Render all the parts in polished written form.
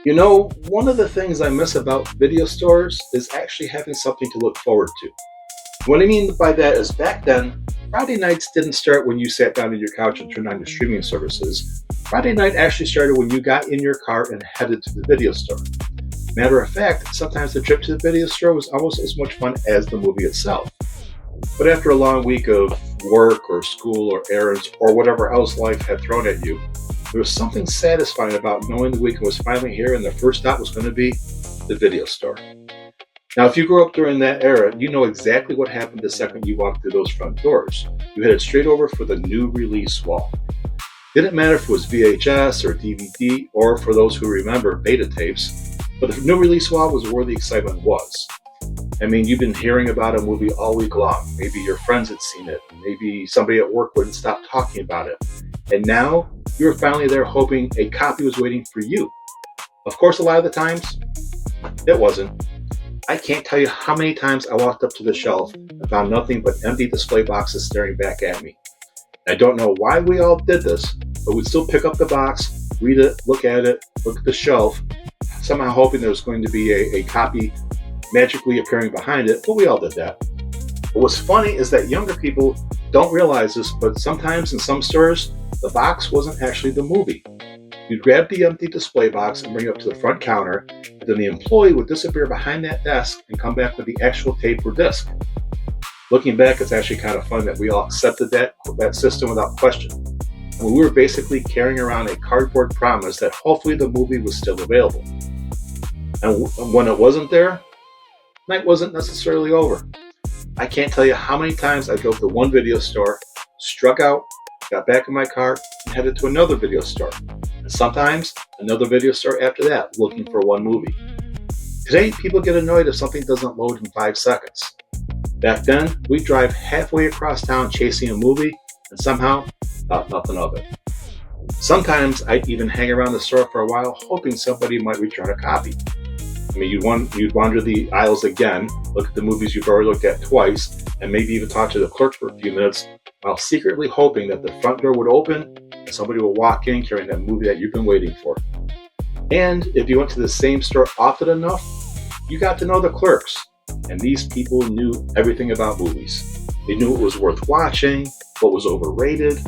One of the things I miss about video stores is actually having something to look forward to. What I mean by that is back then, Friday nights didn't start when you sat down on your couch and turned on your streaming services. Friday night actually started when you got in your car and headed to the video store. Matter of fact, sometimes the trip to the video store was almost as much fun as the movie itself. But after a long week of work or school or errands or whatever else life had thrown at you, there was something satisfying about knowing the weekend was finally here and the first stop was going to be the video store. Now, if you grew up during that era, you know exactly what happened the second you walked through those front doors. You headed straight over for the new release wall. Didn't matter if it was VHS or DVD, or for those who remember, beta tapes, but the new release wall was where the excitement was. I mean, you've been hearing about a movie all week long. Maybe your friends had seen it. Maybe somebody at work wouldn't stop talking about it. And now, you're finally there hoping a copy was waiting for you. Of course, a lot of the times, it wasn't. I can't tell you how many times I walked up to the shelf and found nothing but empty display boxes staring back at me. I don't know why we all did this, but we'd still pick up the box, read it, look at the shelf, somehow hoping there was going to be a copy magically appearing behind it, but we all did that. But what's funny is that younger people don't realize this, but sometimes in some stores, the box wasn't actually the movie. You'd grab the empty display box and bring it up to the front counter, and then the employee would disappear behind that desk and come back with the actual tape or disc. Looking back, it's actually kind of fun that we all accepted that system without question. And we were basically carrying around a cardboard promise that hopefully the movie was still available. And when it wasn't there, night wasn't necessarily over. I can't tell you how many times I drove to one video store, struck out, got back in my car, and headed to another video store. And sometimes another video store after that, looking for one movie. Today, people get annoyed if something doesn't load in 5 seconds. Back then, we'd drive halfway across town chasing a movie, and somehow, thought nothing of it. Sometimes I'd even hang around the store for a while, hoping somebody might return a copy. I mean, you'd wander the aisles again, look at the movies you've already looked at twice, and maybe even talk to the clerk for a few minutes, while secretly hoping that the front door would open and somebody will walk in carrying that movie that you've been waiting for. And if you went to the same store often enough, you got to know the clerks. And these people knew everything about movies. They knew what was worth watching, what was overrated,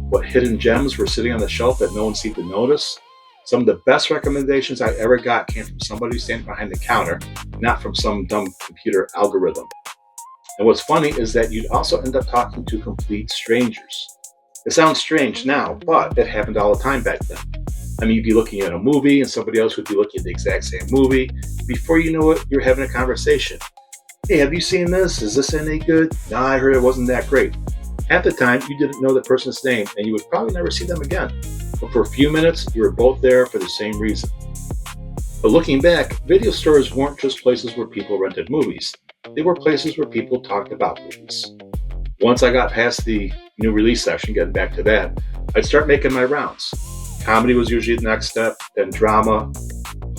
what hidden gems were sitting on the shelf that no one seemed to notice. Some of the best recommendations I ever got came from somebody standing behind the counter, not from some dumb computer algorithm. And what's funny is that you'd also end up talking to complete strangers. It sounds strange now, but it happened all the time back then. I mean, you'd be looking at a movie and somebody else would be looking at the exact same movie. Before you know it, you're having a conversation. Hey, have you seen this? Is this any good? No, I heard it wasn't that great. At the time, you didn't know the person's name and you would probably never see them again. But for a few minutes, you were both there for the same reason. But looking back, video stores weren't just places where people rented movies. They were places where people talked about movies. Once I got past the new release section, getting back to that, I'd start making my rounds. Comedy was usually the next step, then drama.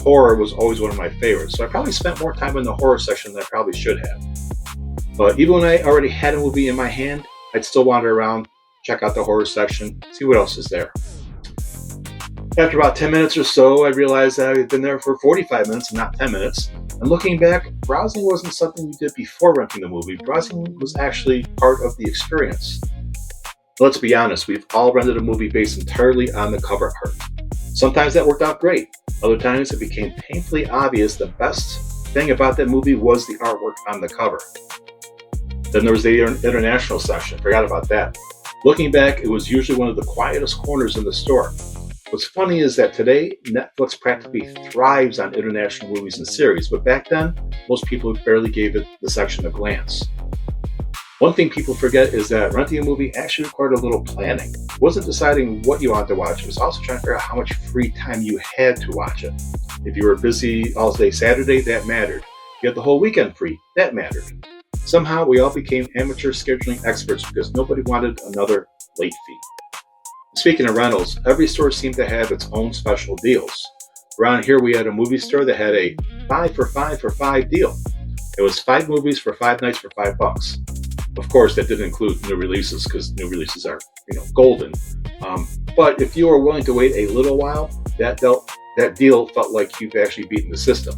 Horror was always one of my favorites, so I probably spent more time in the horror section than I probably should have. But even when I already had a movie in my hand, I'd still wander around, check out the horror section, see what else is there. After about 10 minutes or so, I realized that I had been there for 45 minutes and not 10 minutes. And looking back, browsing wasn't something you did before renting the movie. Browsing was actually part of the experience. Let's be honest, we've all rented a movie based entirely on the cover art. Sometimes that worked out great. Other times it became painfully obvious the best thing about that movie was the artwork on the cover. Then there was the international section. Forgot about that. Looking back, it was usually one of the quietest corners in the store. What's funny is that today, Netflix practically thrives on international movies and series, but back then, most people barely gave it the section a glance. One thing people forget is that renting a movie actually required a little planning. It wasn't deciding what you wanted to watch, it was also trying to figure out how much free time you had to watch it. If you were busy all day Saturday, that mattered. You had the whole weekend free, that mattered. Somehow, we all became amateur scheduling experts because nobody wanted another late fee. Speaking of rentals, every store seemed to have its own special deals. Around here, we had a movie store that had a 5 for 5 for 5 deal. It was 5 movies for 5 nights for $5. Of course, that didn't include new releases because new releases are, golden. But if you were willing to wait a little while, that dealt that deal felt like you've actually beaten the system.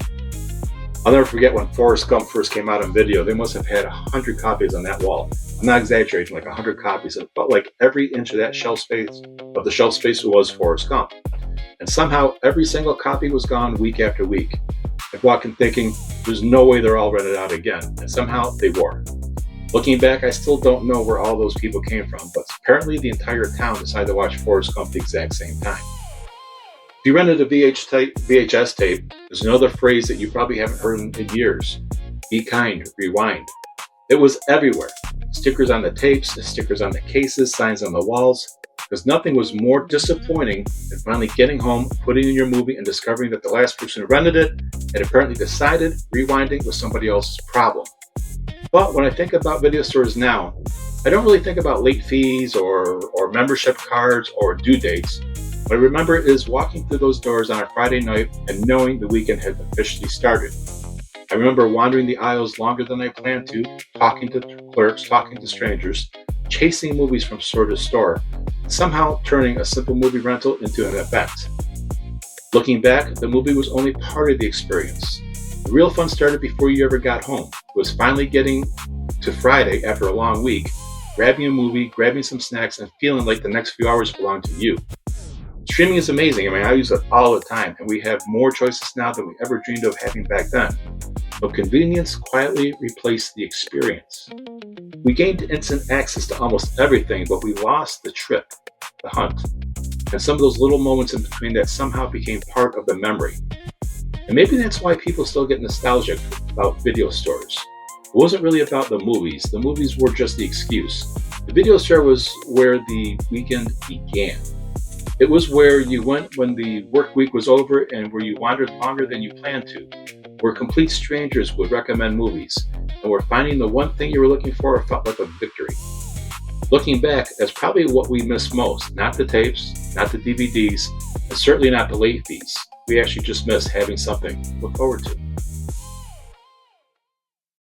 I'll never forget when Forrest Gump first came out on video. They must have had 100 copies on that wall. I'm not exaggerating, like 100 copies. It felt like every inch of that shelf space, was Forrest Gump. And somehow every single copy was gone week after week. I'd walk in thinking, there's no way they're all rented out again. And somehow they were. Looking back, I still don't know where all those people came from, but apparently the entire town decided to watch Forrest Gump the exact same time. If you rented a VHS tape, there's another phrase that you probably haven't heard in years. Be kind, rewind. It was everywhere. Stickers on the tapes, stickers on the cases, signs on the walls, because nothing was more disappointing than finally getting home, putting in your movie, and discovering that the last person who rented it had apparently decided rewinding was somebody else's problem. But when I think about video stores now, I don't really think about late fees or membership cards or due dates. What I remember is walking through those doors on a Friday night and knowing the weekend had officially started. I remember wandering the aisles longer than I planned to, talking to clerks, talking to strangers, chasing movies from store to store, and somehow turning a simple movie rental into an event. Looking back, the movie was only part of the experience. The real fun started before you ever got home. It was finally getting to Friday after a long week, grabbing a movie, grabbing some snacks, and feeling like the next few hours belonged to you. Streaming is amazing. I use it all the time, and we have more choices now than we ever dreamed of having back then. But convenience quietly replaced the experience. We gained instant access to almost everything, but we lost the trip, the hunt, and some of those little moments in between that somehow became part of the memory. And maybe that's why people still get nostalgic about video stores. It wasn't really about the movies. The movies were just the excuse. The video store was where the weekend began. It was where you went when the work week was over and where you wandered longer than you planned to, where complete strangers would recommend movies, and where finding the one thing you were looking for felt like a victory. Looking back, that's probably what we miss most. Not the tapes, not the DVDs, and certainly not the late fees. We actually just miss having something to look forward to.